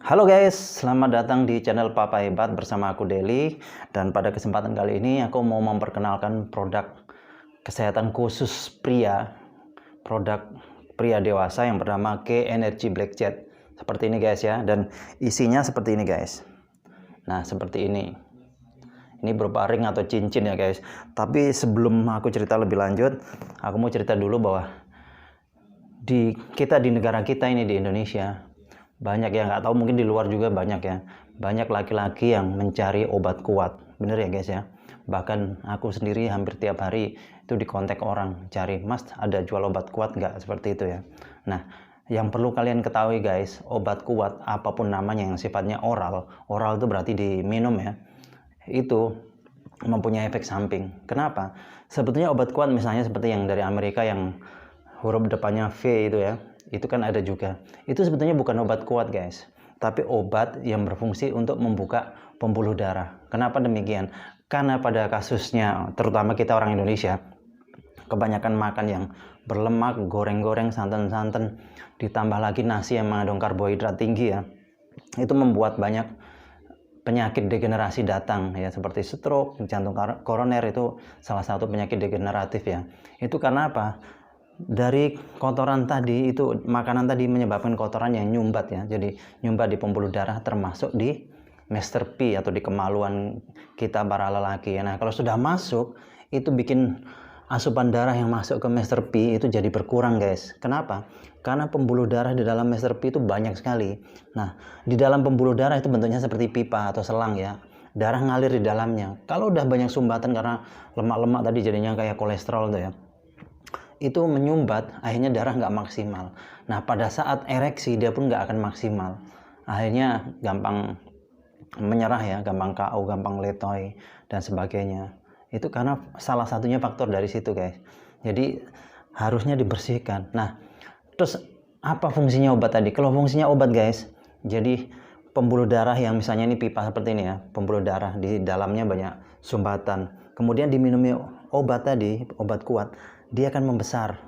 Halo guys, selamat datang di channel Papa Hebat bersama aku Deli. Dan pada kesempatan kali ini aku mau memperkenalkan produk kesehatan khusus pria, produk pria dewasa yang bernama K Energy Black Jet. Seperti ini guys ya, dan isinya seperti ini guys. Nah seperti ini berupa ring atau cincin ya guys. Tapi sebelum aku cerita lebih lanjut, aku mau cerita dulu bahwa di negara kita ini di Indonesia, banyak yang nggak tahu, mungkin di luar juga banyak ya, banyak laki-laki yang mencari obat kuat, bener ya guys ya. Bahkan aku sendiri hampir tiap hari itu dikontak orang cari, mas ada jual obat kuat nggak, seperti itu ya. Nah yang perlu kalian ketahui guys, obat kuat apapun namanya yang sifatnya oral itu berarti diminum ya, itu mempunyai efek samping. Kenapa? Sebetulnya obat kuat misalnya seperti yang dari Amerika yang huruf depannya V itu ya, itu kan ada juga. Itu sebetulnya bukan obat kuat guys, tapi obat yang berfungsi untuk membuka pembuluh darah. Kenapa demikian? Karena pada kasusnya, terutama kita orang Indonesia, kebanyakan makan yang berlemak, goreng-goreng, santan-santan, ditambah lagi nasi yang mengandung karbohidrat tinggi ya, itu membuat banyak penyakit degenerasi datang ya, seperti stroke, jantung koroner, itu salah satu penyakit degeneratif ya. Itu karena apa? Dari kotoran tadi, itu makanan tadi menyebabkan kotoran yang nyumbat ya, jadi nyumbat di pembuluh darah, termasuk di Master P atau di kemaluan kita para lelaki ya. Nah kalau sudah masuk, itu bikin asupan darah yang masuk ke Master P itu jadi berkurang guys. Kenapa? Karena pembuluh darah di dalam Master P itu banyak sekali. Nah di dalam pembuluh darah itu bentuknya seperti pipa atau selang ya, darah ngalir di dalamnya. Kalau udah banyak sumbatan karena lemak-lemak tadi, jadinya kayak kolesterol tuh ya, itu menyumbat, akhirnya darah nggak maksimal. Nah pada saat ereksi dia pun nggak akan maksimal, akhirnya gampang menyerah ya, gampang KO, gampang letoy dan sebagainya. Itu karena salah satunya faktor dari situ guys. Jadi harusnya dibersihkan. Nah terus apa fungsinya obat tadi? Kalau fungsinya obat guys, jadi pembuluh darah yang misalnya ini pipa seperti ini ya, pembuluh darah di dalamnya banyak sumbatan, kemudian diminumi obat tadi, obat kuat, dia akan membesar,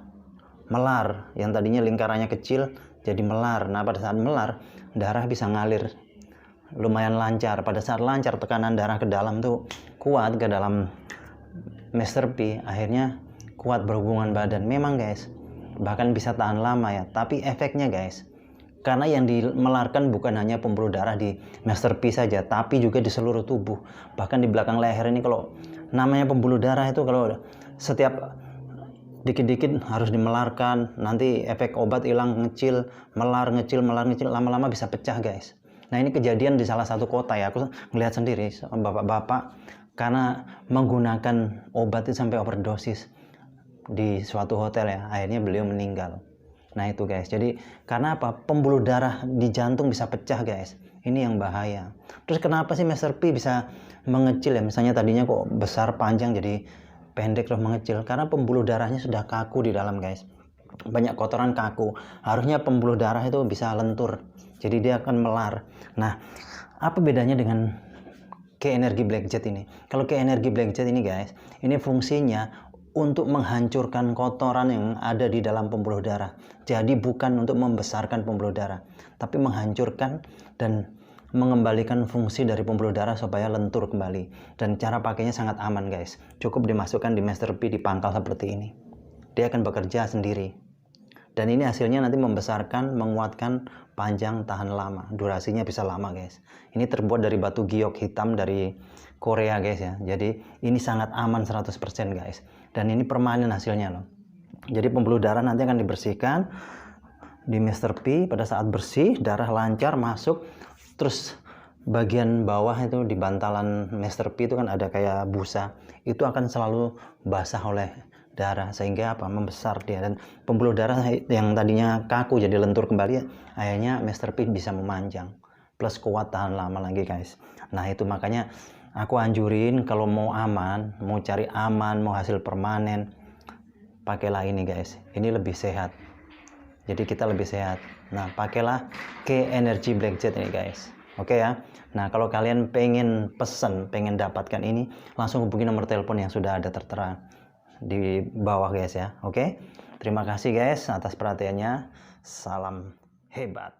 melar, yang tadinya lingkarannya kecil jadi melar. Nah pada saat melar, darah bisa ngalir lumayan lancar. Pada saat lancar, tekanan darah ke dalam tuh kuat, ke dalam Master P, akhirnya kuat berhubungan badan. Memang guys, bahkan bisa tahan lama ya, tapi efeknya guys, karena yang dimelarkan bukan hanya pembuluh darah di Master P saja, tapi juga di seluruh tubuh. Bahkan di belakang leher ini, kalau namanya pembuluh darah itu kalau setiap dikit-dikit harus dimelarkan, nanti efek obat hilang, ngecil, melar, ngecil, melar, ngecil, lama-lama bisa pecah guys. Nah ini kejadian di salah satu kota ya, aku ngelihat sendiri, bapak-bapak karena menggunakan obat itu sampai overdosis di suatu hotel ya, akhirnya beliau meninggal. Nah itu guys, jadi karena apa? Pembuluh darah di jantung bisa pecah guys, ini yang bahaya. Terus kenapa sih Master P bisa mengecil ya, misalnya tadinya kok besar panjang jadi pendek terus mengecil? Karena pembuluh darahnya sudah kaku di dalam guys, banyak kotoran kaku, harusnya pembuluh darah itu bisa lentur, jadi dia akan melar. Nah apa bedanya dengan K Energy Black Jet ini? Kalau K Energy Black Jet ini guys, ini fungsinya untuk menghancurkan kotoran yang ada di dalam pembuluh darah. Jadi bukan untuk membesarkan pembuluh darah, tapi menghancurkan dan mengembalikan fungsi dari pembuluh darah supaya lentur kembali. Dan cara pakainya sangat aman guys, cukup dimasukkan di Master P, di pangkal seperti ini, dia akan bekerja sendiri. Dan ini hasilnya nanti membesarkan, menguatkan, panjang, tahan lama, durasinya bisa lama guys. Ini terbuat dari batu giok hitam dari Korea guys ya, jadi ini sangat aman 100% guys. Dan ini permanen hasilnya loh. Jadi pembuluh darah nanti akan dibersihkan di Master P. Pada saat bersih, darah lancar masuk. Terus bagian bawah itu di bantalan Master P itu kan ada kayak busa, itu akan selalu basah oleh darah, sehingga apa? Membesar dia, dan pembuluh darah yang tadinya kaku jadi lentur kembali, akhirnya Master P bisa memanjang, plus kuat tahan lama lagi guys. Nah itu makanya aku anjurin, kalau mau aman, mau cari aman, mau hasil permanen, pakailah ini guys, ini lebih sehat, jadi kita lebih sehat. Nah pakailah K Energy Black Jet ini guys. Oke ya. Nah kalau kalian pengen pesen, pengen dapatkan ini, langsung hubungi nomor telepon yang sudah ada tertera di bawah guys ya. Oke, terima kasih guys atas perhatiannya. Salam hebat.